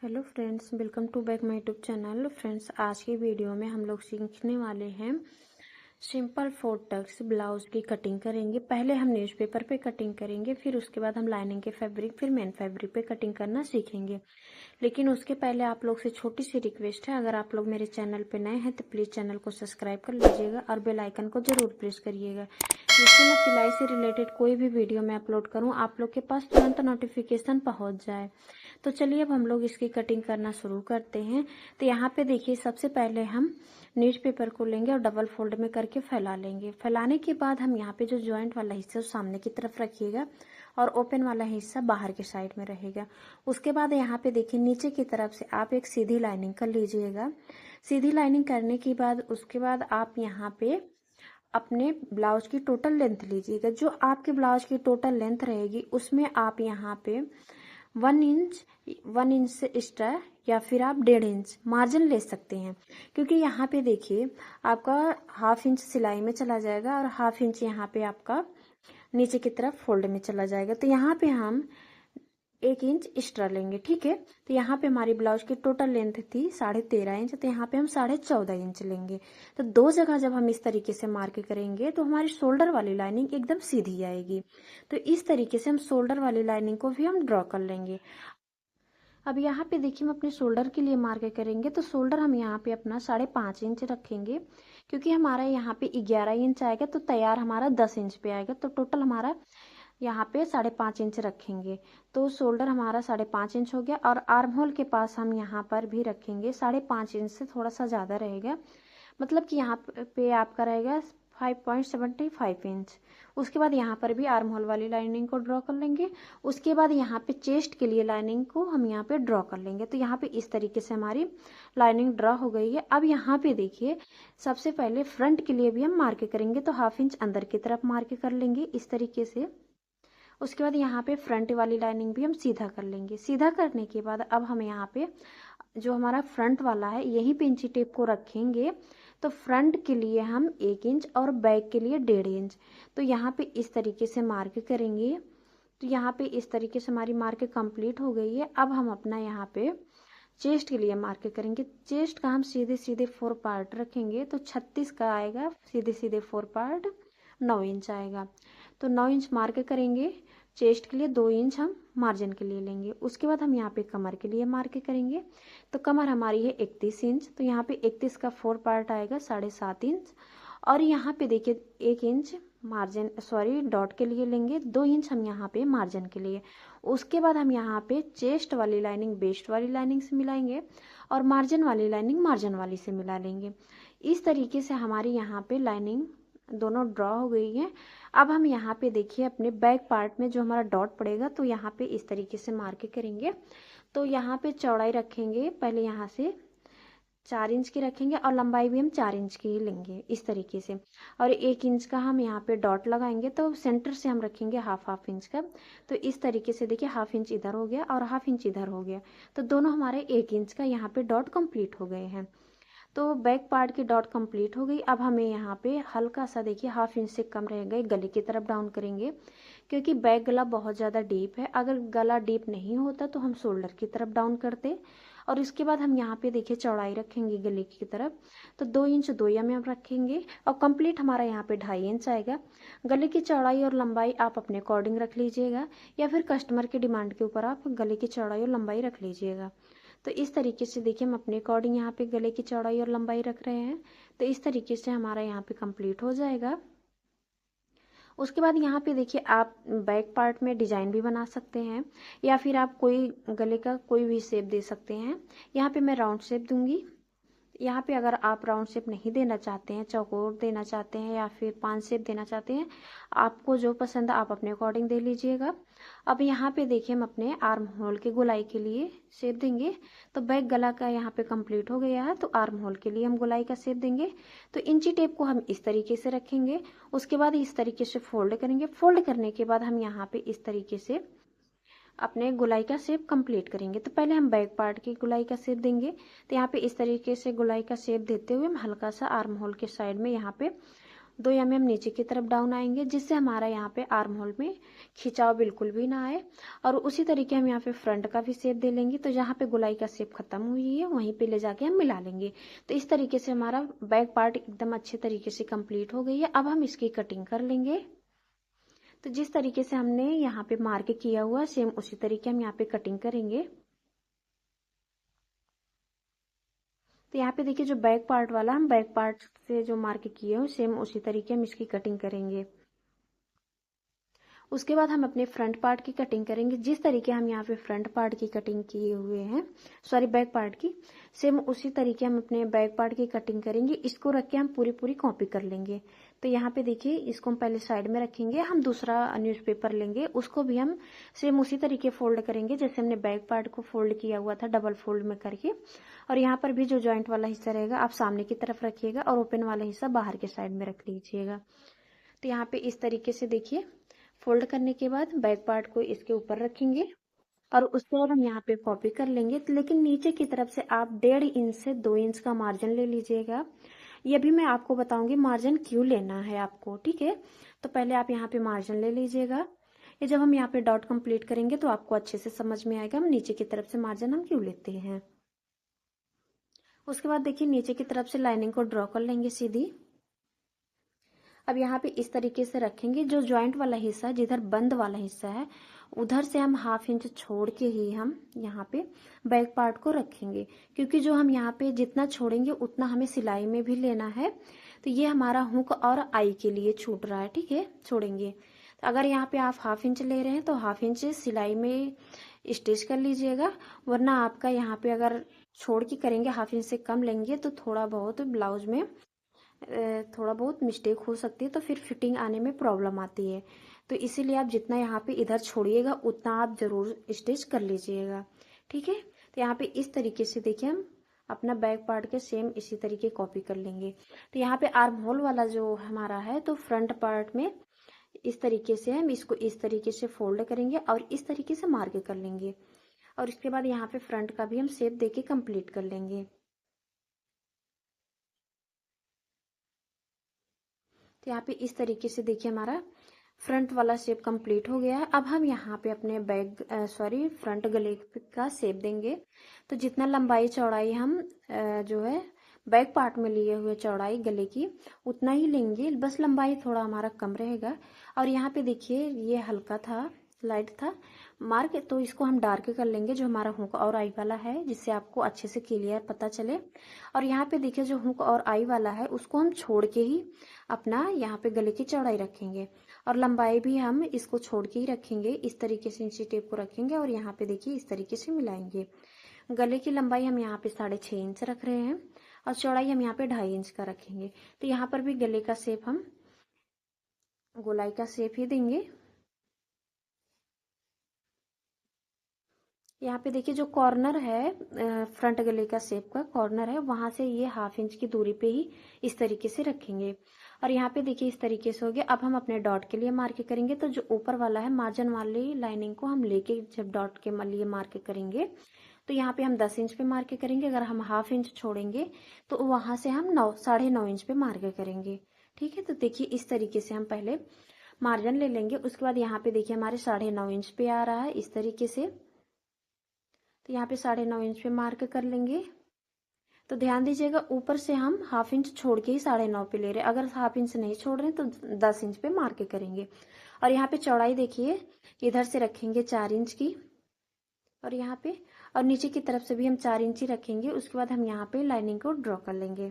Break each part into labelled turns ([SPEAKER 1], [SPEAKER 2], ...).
[SPEAKER 1] Hello friends, welcome to back my YouTube channel. Friends, आज की video में हम लोग सीखने वाले हैं सिंपल 4 टक्स ब्लाउज की कटिंग करेंगे। पहले हम न्यूज़पेपर पे कटिंग करेंगे, फिर उसके बाद हम लाइनिंग के फैब्रिक, फिर मेन फैब्रिक पे कटिंग करना सीखेंगे। लेकिन उसके पहले आप लोग से छोटी सी रिक्वेस्ट है, अगर आप लोग मेरे चैनल पे नए हैं तो प्लीज़ चैनल को सब्सक्राइब कर लीजिएगा और बेल आइकन को ज़रूर प्रेस करिएगा, जिससे मैं सिलाई से रिलेटेड कोई भी वीडियो मैं अपलोड करूँ आप लोग के पास तुरंत नोटिफिकेशन पहुँच जाए। तो चलिए अब हम लोग इसकी कटिंग करना शुरू करते हैं। तो यहाँ पे देखिए, सबसे पहले हम न्यूज़पेपर को लेंगे और डबल फोल्ड में करके फैला लेंगे। फैलाने के बाद हम यहाँ पे जो जॉइंट वाला हिस्सा सामने की तरफ रखिएगा और ओपन वाला हिस्सा बाहर के साइड में रहेगा। उसके बाद यहाँ पे देखिए, नीचे की तरफ से आप एक सीधी लाइनिंग कर लीजिएगा। सीधी लाइनिंग करने के बाद उसके बाद आप यहाँ पे अपने ब्लाउज की टोटल लेंथ लीजिएगा। जो आपके ब्लाउज की टोटल लेंथ रहेगी उसमें आप यहाँ पे 1 इंच से एक्स्ट्रा या फिर आप 1.5 इंच मार्जिन ले सकते हैं, क्योंकि यहाँ पे देखिए आपका 1/2 इंच सिलाई में चला जाएगा और 1/2 इंच यहाँ पे आपका नीचे की तरफ फोल्ड में चला जाएगा। तो यहाँ पे हम 1 इंच एक्स्ट्रा लेंगे, ठीक है। तो यहाँ पे हमारी ब्लाउज की टोटल लेंथ थी 13.5 इंच, तो यहाँ पे हम 14.5 इंच लेंगे। तो दो जगह जब हम इस तरीके से मार्क करेंगे तो हमारी शोल्डर वाली लाइनिंग एकदम सीधी आएगी। तो इस तरीके से हम शोल्डर वाली लाइनिंग को भी हम ड्रॉ कर लेंगे। अब यहाँ पे देखिए, हम अपने शोल्डर के लिए मार्क करेंगे तो शोल्डर हम यहाँ पे अपना 5.5 इंच रखेंगे, क्योंकि हमारा यहाँ पे 11 इंच आएगा तो तैयार हमारा 10 इंच पे आएगा। तो टोटल हमारा यहाँ पे 5.5 इंच रखेंगे। तो शोल्डर हमारा 5.5 इंच हो गया और आर्म होल के पास हम यहाँ पर भी रखेंगे 5.5 इंच से थोड़ा सा ज़्यादा रहेगा, मतलब कि यहाँ पे आपका रहेगा 5.75 इंच। उसके बाद यहाँ पर भी आर्म होल वाली लाइनिंग को ड्रॉ कर लेंगे। उसके बाद यहाँ पे चेस्ट के लिए लाइनिंग को हम यहाँ पे ड्रॉ कर लेंगे। तो यहाँ पे इस तरीके से हमारी लाइनिंग ड्रॉ हो गई है। अब यहाँ पे देखिए, सबसे पहले फ्रंट के लिए भी हम मार्क करेंगे, तो 1/2 इंच अंदर की तरफ मार्क कर लेंगे इस तरीके से। उसके बाद यहाँ पे फ्रंट वाली लाइनिंग भी हम सीधा कर लेंगे। सीधा करने के बाद अब हम यहाँ पे जो हमारा फ्रंट वाला है यहीं पे इंची टेप को रखेंगे। तो फ्रंट के लिए हम 1 इंच और बैक के लिए 1.5 इंच। तो यहाँ पे इस तरीके से मार्क करेंगे। तो यहाँ पे इस तरीके से हमारी मार्क कंप्लीट हो गई है। अब हम अपना यहाँ पे चेस्ट के लिए मार्क करेंगे। चेस्ट का हम सीधे सीधे 4 पार्ट रखेंगे, तो 36 का आएगा, सीधे सीधे 4 पार्ट 9 इंच आएगा। तो 9 इंच मार्क करेंगे चेस्ट के लिए, 2 इंच हम मार्जिन के लिए लेंगे। उसके बाद हम यहाँ पे कमर के लिए मार्क करेंगे। तो कमर हमारी है 31 इंच, तो यहाँ पे 31 का 4 पार्ट आएगा 7.5 इंच। और यहाँ पे देखिए 1 इंच मार्जिन डॉट के लिए लेंगे, 2 इंच हम यहाँ पे मार्जिन के लिए। उसके बाद हम यहाँ पे चेस्ट वाली लाइनिंग वेस्ट वाली लाइनिंग से मिलाएंगे और मार्जिन वाली लाइनिंग मार्जिन वाली से मिला लेंगे। इस तरीके से हमारी यहाँ पे लाइनिंग दोनों ड्रॉ हो गई है। अब हम यहाँ पे देखिए, अपने बैक पार्ट में जो हमारा डॉट पड़ेगा तो यहाँ पे इस तरीके से मार्क करेंगे। तो यहाँ पे चौड़ाई रखेंगे, पहले यहाँ से 4 इंच की रखेंगे और लंबाई भी हम 4 इंच की ही लेंगे इस तरीके से। और 1 इंच का हम यहाँ पे डॉट लगाएंगे, तो सेंटर से हम रखेंगे हाफ इंच का। तो इस तरीके से देखिए, 1/2 इंच इधर हो गया और 1/2 इंच इधर हो गया। तो दोनों हमारे 1 इंच का यहाँ पे डॉट कंप्लीट हो गए हैं। तो बैक पार्ट की डॉट कंप्लीट हो गई। अब हमें यहाँ पे हल्का सा देखिए 1/2 इंच से कम रहेगा, गले की तरफ डाउन करेंगे, क्योंकि बैक गला बहुत ज़्यादा डीप है। अगर गला डीप नहीं होता तो हम शोल्डर की तरफ डाउन करते। और इसके बाद हम यहाँ पे देखिए चौड़ाई रखेंगे गले की तरफ, तो 2 इंच 2 mm रखेंगे और कंप्लीट हमारा यहाँ पे 2.5 इंच आएगा। गले की चौड़ाई और लंबाई आप अपने अकॉर्डिंग रख लीजिएगा, या फिर कस्टमर के डिमांड के ऊपर आप गले की चौड़ाई और लंबाई रख लीजिएगा। तो इस तरीके से देखिए, हम अपने अकॉर्डिंग यहाँ पे गले की चौड़ाई और लंबाई रख रहे हैं। तो इस तरीके से हमारा यहाँ पे कंप्लीट हो जाएगा। उसके बाद यहाँ पे देखिए, आप बैक पार्ट में डिजाइन भी बना सकते हैं, या फिर आप कोई गले का कोई भी शेप दे सकते हैं। यहाँ पे मैं राउंड शेप दूंगी। यहाँ पे अगर आप राउंड शेप नहीं देना चाहते हैं, चौकोर देना चाहते हैं या फिर 5 शेप देना चाहते हैं, आपको जो पसंद है आप अपने अकॉर्डिंग दे लीजिएगा। अब यहाँ पे देखिए, हम अपने आर्म होल के गोलाई के लिए शेप देंगे। तो बैक गला का यहाँ पे कंप्लीट हो गया है, तो आर्म होल के लिए हम गोलाई का शेप देंगे। तो इंची टेप को हम इस तरीके से रखेंगे। उसके बाद इस तरीके से फोल्ड करेंगे। फोल्ड करने के बाद हम यहाँ पे इस तरीके से अपने गोलाई का शेप कंप्लीट करेंगे। तो पहले हम बैक पार्ट की गोलाई का शेप देंगे। तो यहाँ पे इस तरीके से गोलाई का शेप देते हुए हम हल्का सा आर्म होल के साइड में यहाँ पे 2 mm नीचे की तरफ डाउन आएंगे, जिससे हमारा यहाँ पे आर्म होल में खिंचाव बिल्कुल भी ना आए। और उसी तरीके हम यहाँ पे फ्रंट का भी शेप दे लेंगे। तो जहाँ पे गोलाई का शेप खत्म हुई है वहीं पे ले जाके हम मिला लेंगे। तो इस तरीके से हमारा बैक पार्ट एकदम अच्छे तरीके से कंप्लीट हो गई है। अब हम इसकी कटिंग कर लेंगे। तो जिस तरीके से हमने यहाँ पे मार्क किया हुआ सेम उसी तरीके हम यहाँ पे कटिंग करेंगे। तो यहाँ पे देखिए जो बैक पार्ट वाला हम बैक पार्ट से जो मार्क किए हो सेम उसी तरीके हम इसकी कटिंग करेंगे। उसके बाद हम अपने फ्रंट पार्ट की कटिंग करेंगे। जिस तरीके हम यहाँ पे फ्रंट पार्ट की कटिंग किए हुए हैं, सॉरी बैक पार्ट की, सेम उसी तरीके हम अपने बैक पार्ट की कटिंग करेंगे। इसको रख के हम पूरी कॉपी कर लेंगे। तो यहाँ पे देखिए इसको हम पहले साइड में रखेंगे, हम दूसरा न्यूज़पेपर लेंगे, उसको भी हम सेम उसी तरीके फोल्ड करेंगे जैसे हमने बैक पार्ट को फोल्ड किया हुआ था डबल फोल्ड में करके। और यहाँ पर भी जो जॉइंट वाला हिस्सा रहेगा आप सामने की तरफ रखिएगा और ओपन वाला हिस्सा बाहर के साइड में रख लीजिएगा। तो यहाँ पे इस तरीके से देखिए फोल्ड करने के बाद बैक पार्ट को इसके ऊपर रखेंगे और उसके बाद हम यहाँ पे कॉपी कर लेंगे। लेकिन नीचे की तरफ से आप 1.5 इंच से 2 इंच का मार्जिन ले लीजिएगा। ये भी मैं आपको बताऊंगी मार्जिन क्यों लेना है आपको, ठीक है। तो पहले आप यहाँ पे मार्जिन ले लीजिएगा। ये जब हम यहाँ पे डॉट कंप्लीट करेंगे तो आपको अच्छे से समझ में आएगा हम नीचे की तरफ से मार्जिन हम क्यों लेते हैं। उसके बाद देखिए नीचे की तरफ से लाइनिंग को ड्रॉ कर लेंगे सीधी। अब यहाँ पे इस तरीके से रखेंगे। जो जॉइंट वाला हिस्सा जिधर बंद वाला हिस्सा है उधर से हम 1/2 इंच छोड़ के ही हम यहाँ पे बैक पार्ट को रखेंगे, क्योंकि जो हम यहाँ पे जितना छोड़ेंगे उतना हमें सिलाई में भी लेना है। तो ये हमारा हुक और आई के लिए छूट रहा है, ठीक है, छोड़ेंगे। तो अगर यहाँ पे आप 1/2 इंच ले रहे हैं तो 1/2 इंच सिलाई में स्टिच कर लीजिएगा, वरना आपका यहाँ पे अगर छोड़ के करेंगे 1/2 इंच से कम लेंगे तो थोड़ा बहुत ब्लाउज में थोड़ा बहुत मिस्टेक हो सकती है, तो फिर फिटिंग आने में प्रॉब्लम आती है। तो इसीलिए आप जितना यहाँ पे इधर छोड़िएगा उतना आप जरूर स्टिच कर लीजिएगा, ठीक है। तो यहाँ पे इस तरीके से देखिए हम अपना बैक पार्ट के सेम इसी तरीके कॉपी कर लेंगे। तो यहाँ पे आर्म होल वाला जो हमारा है तो फ्रंट पार्ट में इस तरीके से हम इसको इस तरीके से फोल्ड करेंगे और इस तरीके से मार्क कर लेंगे। और इसके बाद यहाँ पे फ्रंट का भी हम शेप देके कंप्लीट कर लेंगे। तो यहाँ पे इस तरीके से देखिए हमारा फ्रंट वाला शेप कंप्लीट हो गया है। अब हम यहाँ पे अपने फ्रंट गले का शेप देंगे। तो जितना लंबाई चौड़ाई हम जो है बैक पार्ट में लिए हुए चौड़ाई गले की उतना ही लेंगे, बस लंबाई थोड़ा हमारा कम रहेगा। और यहाँ पे देखिए ये हल्का था, लाइट था मार्क, तो इसको हम डार्क कर लेंगे जो हमारा हुक और आई वाला है, जिससे आपको अच्छे से क्लियर पता चले। और यहाँ पे देखिए जो हुक और आई वाला है उसको हम छोड़ के ही अपना यहाँ पे गले की चौड़ाई रखेंगे और लंबाई भी हम इसको छोड़ के ही रखेंगे। इस तरीके से इंची टेप को रखेंगे और यहाँ पे देखिए इस तरीके से मिलाएंगे। गले की लंबाई हम यहाँ पे 6.5 इंच रख रहे हैं और चौड़ाई हम यहाँ पे 2.5 इंच का रखेंगे। तो यहाँ पर भी गले का शेप हम गोलाई का शेप ही देंगे। यहाँ पे देखिए जो कॉर्नर है फ्रंट गले का शेप का कॉर्नर है वहां से ये 1/2 इंच की दूरी पे ही इस तरीके से रखेंगे। और यहाँ पे देखिए इस तरीके से हो गया। अब हम अपने डॉट के लिए मार्क करेंगे। तो जो ऊपर वाला है मार्जिन वाली लाइनिंग को हम लेके जब डॉट के लिए मार्क करेंगे तो यहाँ पे हम 10 इंच पे मार्क करेंगे। अगर हम 1/2 इंच छोड़ेंगे तो वहां से हम 9.5 इंच पे मार्क करेंगे, ठीक है। तो देखिए इस तरीके से हम पहले मार्जिन ले लेंगे। उसके बाद यहाँ पे देखिए हमारे 9.5 इंच पे आ रहा है इस तरीके से। तो यहाँ पे 9.5 इंच पे मार्क कर लेंगे। तो ध्यान दीजिएगा ऊपर से हम 1/2 इंच छोड़ के ही 9.5 पे ले रहे हैं। अगर 1/2 इंच नहीं छोड़ रहे हैं तो 10 इंच पे मार्क करेंगे। और यहाँ पे चौड़ाई देखिए इधर से रखेंगे 4 इंच की और यहाँ पे और नीचे की तरफ से भी हम 4 इंच ही रखेंगे। उसके बाद हम यहाँ पे लाइनिंग को ड्रॉ कर लेंगे।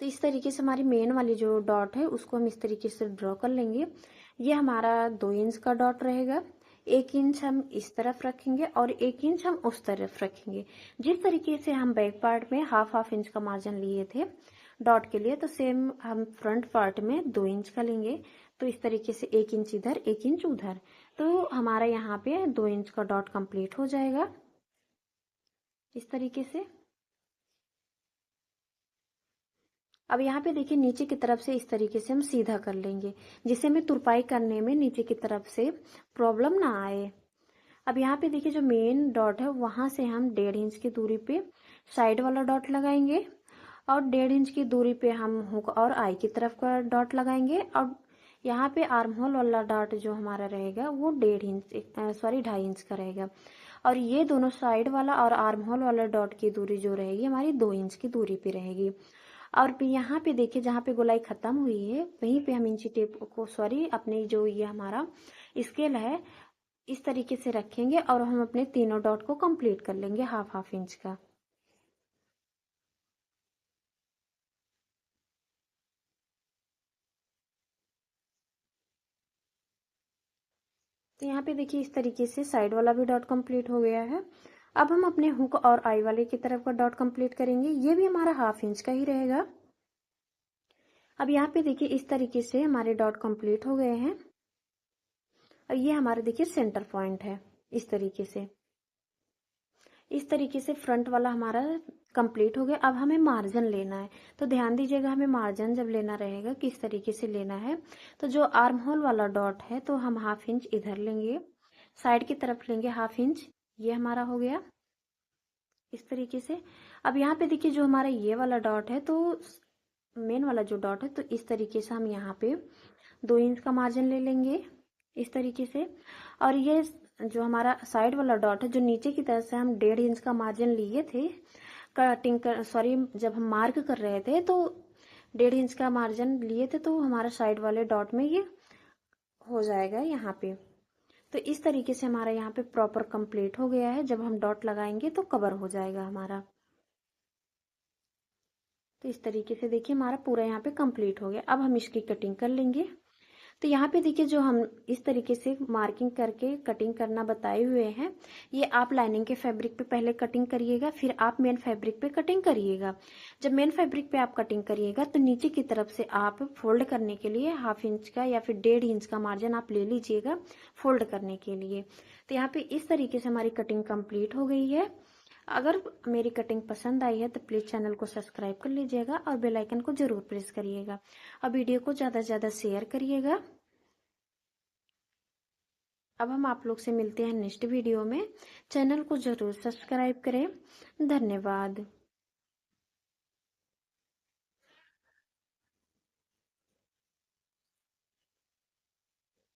[SPEAKER 1] तो इस तरीके से हमारी मेन वाली जो डॉट है उसको हम इस तरीके से ड्रॉ कर लेंगे। ये हमारा 2 इंच का डॉट रहेगा। 1 इंच हम इस तरफ रखेंगे और 1 इंच हम उस तरफ रखेंगे। जिस तरीके से हम बैक पार्ट में हाफ इंच का मार्जिन लिए थे डॉट के लिए, तो सेम हम फ्रंट पार्ट में 2 इंच का लेंगे। तो इस तरीके से 1 इंच इधर 1 इंच उधर, तो हमारा यहाँ पे 2 इंच का डॉट कंप्लीट हो जाएगा इस तरीके से। अब यहाँ पे देखिए नीचे की तरफ से इस तरीके से हम सीधा कर लेंगे, जिससे हमें तुरपाई करने में नीचे की तरफ से प्रॉब्लम ना आए। अब यहाँ पे देखिए जो मेन डॉट है वहां से हम 1.5 इंच की दूरी पे साइड वाला डॉट लगाएंगे और 1.5 इंच की दूरी पे हम हुक और आई की तरफ का डॉट लगाएंगे। और यहाँ पे आर्म होल वाला डॉट जो हमारा रहेगा वो 2.5 इंच का रहेगा। और ये दोनों साइड वाला और आर्म होल वाला डॉट की दूरी जो रहेगी हमारी 2 इंच की दूरी पे रहेगी। और यहाँ पे देखिए जहाँ पे गोलाई खत्म हुई है वहीं पे हम इंची टेप को अपने जो ये हमारा स्केल है इस तरीके से रखेंगे और हम अपने तीनों डॉट को कंप्लीट कर लेंगे हाफ इंच का। तो यहाँ पे देखिए इस तरीके से साइड वाला भी डॉट कंप्लीट हो गया है। अब हम अपने हुक और आई वाले की तरफ का डॉट कंप्लीट करेंगे, ये भी हमारा हाफ इंच का ही रहेगा। अब यहाँ पे देखिए इस तरीके से हमारे डॉट कंप्लीट हो गए हैं और ये हमारा देखिए सेंटर पॉइंट है। इस तरीके से फ्रंट वाला हमारा कंप्लीट हो गया। अब हमें मार्जिन लेना है, तो ध्यान दीजिएगा हमें मार्जिन जब लेना रहेगा किस तरीके से लेना है। तो जो आर्म होल वाला डॉट है तो हम हाफ इंच इधर लेंगे, साइड की तरफ लेंगे हाफ इंच, ये हमारा हो गया इस तरीके से। अब यहाँ पे देखिए जो हमारा ये वाला डॉट है तो मेन वाला जो डॉट है तो इस तरीके से हम यहाँ पे 2 इंच का मार्जिन ले लेंगे इस तरीके से। और ये जो हमारा साइड वाला डॉट है जो नीचे की तरफ से हम 1.5 इंच का मार्जिन लिए थे जब हम मार्क कर रहे थे तो 1.5 इंच का मार्जिन लिए थे, तो हमारा साइड वाले डॉट में ये हो जाएगा यहाँ पे। तो इस तरीके से हमारा यहाँ पे प्रॉपर कंप्लीट हो गया है। जब हम डॉट लगाएंगे तो कवर हो जाएगा हमारा। तो इस तरीके से देखिए हमारा पूरा यहाँ पे कंप्लीट हो गया। अब हम इसकी कटिंग कर लेंगे। तो यहाँ पे देखिए जो हम इस तरीके से मार्किंग करके कटिंग करना बताए हुए हैं, ये आप लाइनिंग के फैब्रिक पे पहले कटिंग करिएगा, फिर आप मेन फैब्रिक पे कटिंग करिएगा। जब मेन फैब्रिक पे आप कटिंग करिएगा तो नीचे की तरफ से आप फोल्ड करने के लिए हाफ इंच का या फिर 1.5 इंच का मार्जिन आप ले लीजिएगा फोल्ड करने के लिए। तो यहाँ पे इस तरीके से हमारी कटिंग कंप्लीट हो गई है। अगर मेरी कटिंग पसंद आई है तो प्लीज़ चैनल को सब्सक्राइब कर लीजिएगा और बेल आइकन को जरूर प्रेस करिएगा और वीडियो को ज़्यादा से ज़्यादा शेयर करिएगा। अब हम आप लोग से मिलते हैं नेक्स्ट वीडियो में। चैनल को जरूर सब्सक्राइब करें। धन्यवाद।